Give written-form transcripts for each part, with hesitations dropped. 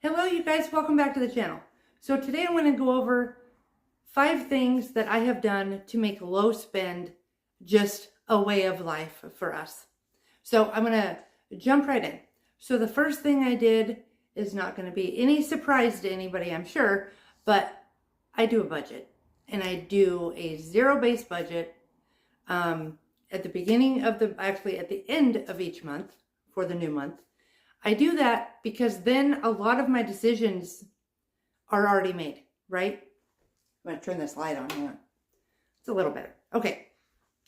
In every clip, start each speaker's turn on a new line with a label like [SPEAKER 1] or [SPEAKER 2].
[SPEAKER 1] Hello you guys, welcome back to the channel. So today I'm going to go over 5 things that I have done to make low spend just a way of life for us. So I'm going to jump right in. So the first thing I did is not going to be any surprise to anybody, I'm sure, but I do a budget and I do a zero-based budget at the beginning of at the end of each month for the new month. I do that because then a lot of my decisions are already made, right? I'm going to turn this light on. Hang on. It's a little better. Okay.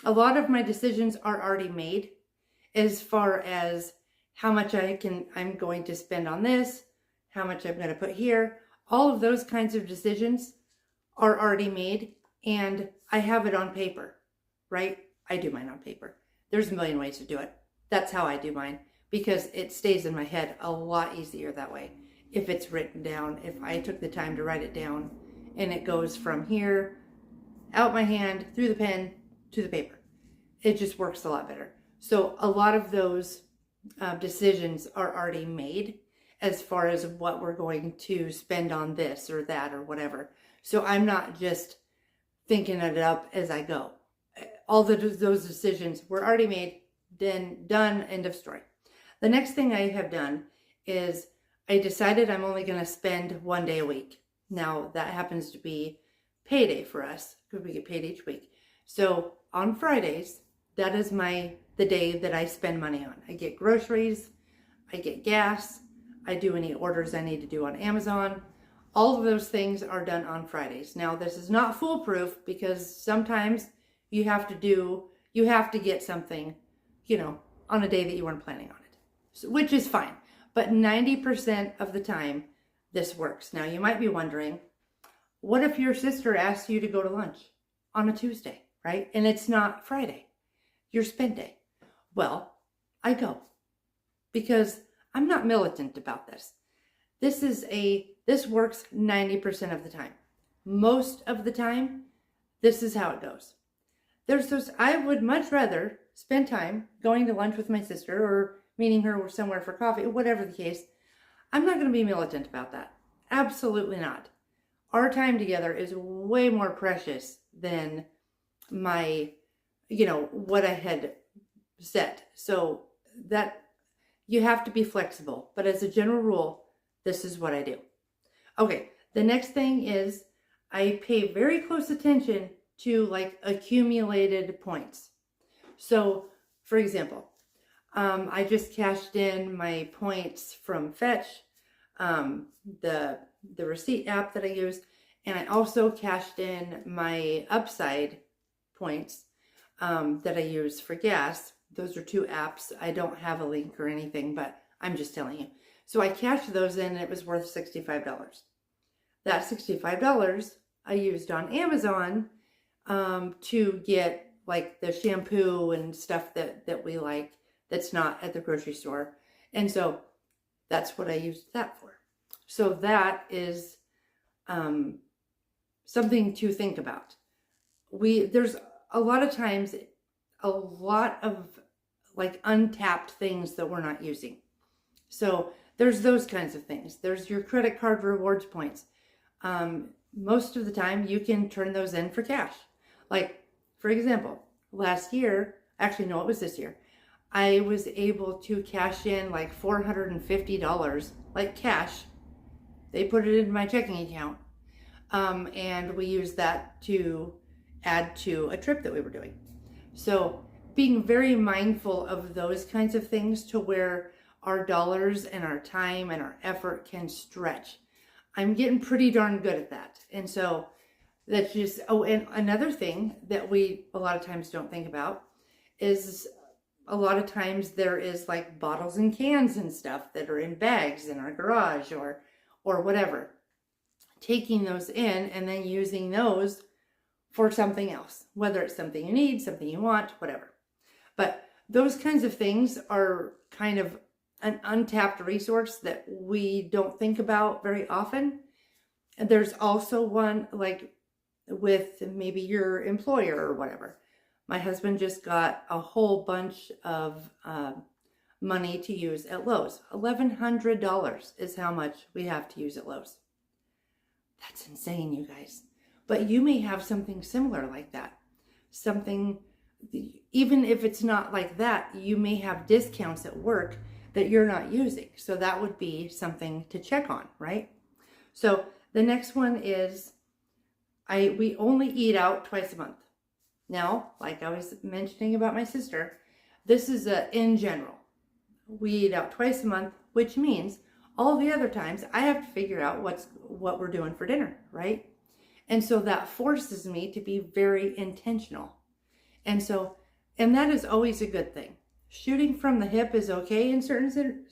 [SPEAKER 1] A lot of my decisions are already made as far as how much I'm going to spend on this, how much I'm going to put here. All of those kinds of decisions are already made and I have it on paper, right? I do mine on paper. There's a million ways to do it. That's how I do mine, because it stays in my head a lot easier that way. If it's written down, if I took the time to write it down and it goes from here, out my hand, through the pen, to the paper. It just works a lot better. So a lot of those decisions are already made as far as what we're going to spend on this or that or whatever. So I'm not just thinking it up as I go. All those decisions were already made, then done, end of story. The next thing I have done is I decided I'm only going to spend 1 day a week. Now that happens to be payday for us because we get paid each week. So on Fridays, that is the day that I spend money on. I get groceries, I get gas, I do any orders I need to do on Amazon. All of those things are done on Fridays. Now this is not foolproof because sometimes you have to get something, on a day that you weren't planning on. Which is fine, but 90% of the time this works. Now you might be wondering, what if your sister asks you to go to lunch on a Tuesday, right? And it's not Friday, your spend day. Well, I go because I'm not militant about this. This works 90% of the time. Most of the time, this is how it goes. I would much rather spend time going to lunch with my sister or meeting her somewhere for coffee, whatever the case. I'm not going to be militant about that. Absolutely not. Our time together is way more precious than what I had set. So that you have to be flexible. But as a general rule, this is what I do. Okay, the next thing is I pay very close attention to accumulated points. So for example, I just cashed in my points from Fetch, the receipt app that I use, and I also cashed in my Upside points that I use for gas. Those are 2 apps. I don't have a link or anything, but I'm just telling you. So I cashed those in and it was worth $65. That $65 I used on Amazon to get the shampoo and stuff that we like that's not at the grocery store. And so that's what I used that for. So that is something to think about. There's a lot of times, a lot of untapped things that we're not using. So there's those kinds of things. There's your credit card rewards points. Most of the time you can turn those in for cash. For example, last year, actually no, it was this year, I was able to cash in $450, cash. They put it in my checking account. And we used that to add to a trip that we were doing. So being very mindful of those kinds of things to where our dollars and our time and our effort can stretch. I'm getting pretty darn good at that. And so that's just, and another thing that we a lot of times don't think about is a lot of times there is bottles and cans and stuff that are in bags in our garage or whatever. Taking those in and then using those for something else, whether it's something you need, something you want, whatever. But those kinds of things are kind of an untapped resource that we don't think about very often. And there's also one with maybe your employer or whatever. My husband just got a whole bunch of money to use at Lowe's. $1,100 is how much we have to use at Lowe's. That's insane, you guys. But you may have something similar like that. Something, even if it's not like that, you may have discounts at work that you're not using. So that would be something to check on, right? So the next one is we only eat out twice a month. Now, like I was mentioning about my sister, this is in general. We eat out twice a month, which means all the other times I have to figure out what we're doing for dinner, right? And so that forces me to be very intentional. And that is always a good thing. Shooting from the hip is okay in certain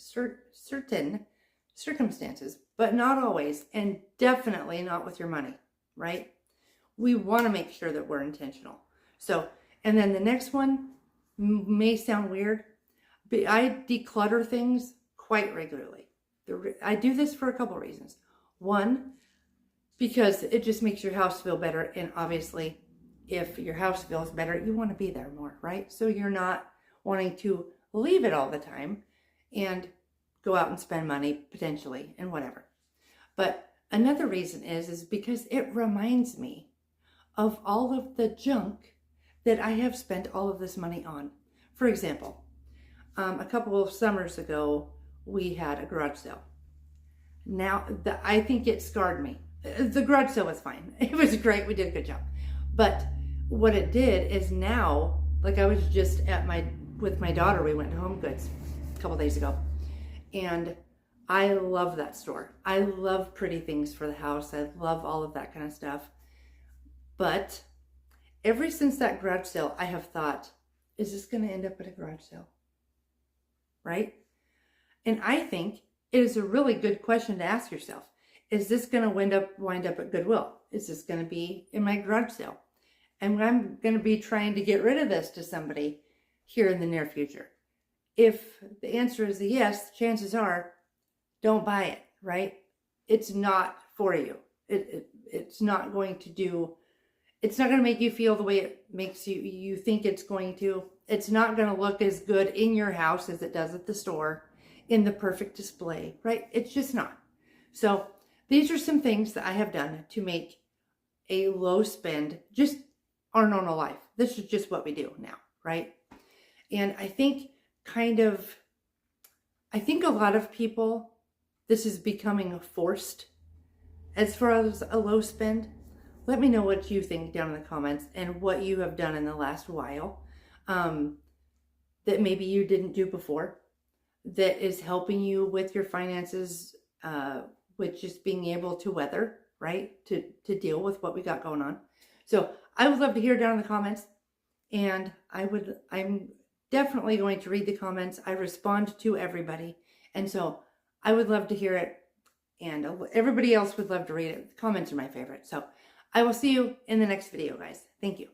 [SPEAKER 1] circumstances, but not always, and definitely not with your money, right? We want to make sure that we're intentional. So, and then the next one may sound weird, but I declutter things quite regularly. I do this for a couple reasons. One, because it just makes your house feel better. And obviously, if your house feels better, you want to be there more, right? So you're not wanting to leave it all the time and go out and spend money potentially and whatever. But another reason is because it reminds me of all of the junk that I have spent all of this money on. For example, a couple of summers ago, we had a garage sale. Now, I think it scarred me. The garage sale was fine. It was great. We did a good job. But what it did is now, like I was just with my daughter, we went to Home Goods a couple days ago. And I love that store. I love pretty things for the house. I love all of that kind of stuff. But ever since that garage sale, I have thought, is this going to end up at a garage sale? Right? And I think it is a really good question to ask yourself. Is this going to wind up at Goodwill? Is this going to be in my garage sale? And I'm going to be trying to get rid of this to somebody here in the near future. If the answer is a yes, chances are, don't buy it, right? It's not for you. It's not going to make you feel the way it makes you think it's going to. It's not going to look as good in your house as it does at the store in the perfect display, right? It's just not. So these are some things that I have done to make a low spend just our normal life. This is just what we do now, right? And I think a lot of people, this is becoming forced as far as a low spend. Let me know what you think down in the comments and what you have done in the last while that maybe you didn't do before that is helping you with your finances, with just being able to weather, right? To deal with what we got going on. So I would love to hear down in the comments, and I'm definitely going to read the comments. I respond to everybody. And so I would love to hear it, and everybody else would love to read it. The comments are my favorite. So I will see you in the next video, guys. Thank you.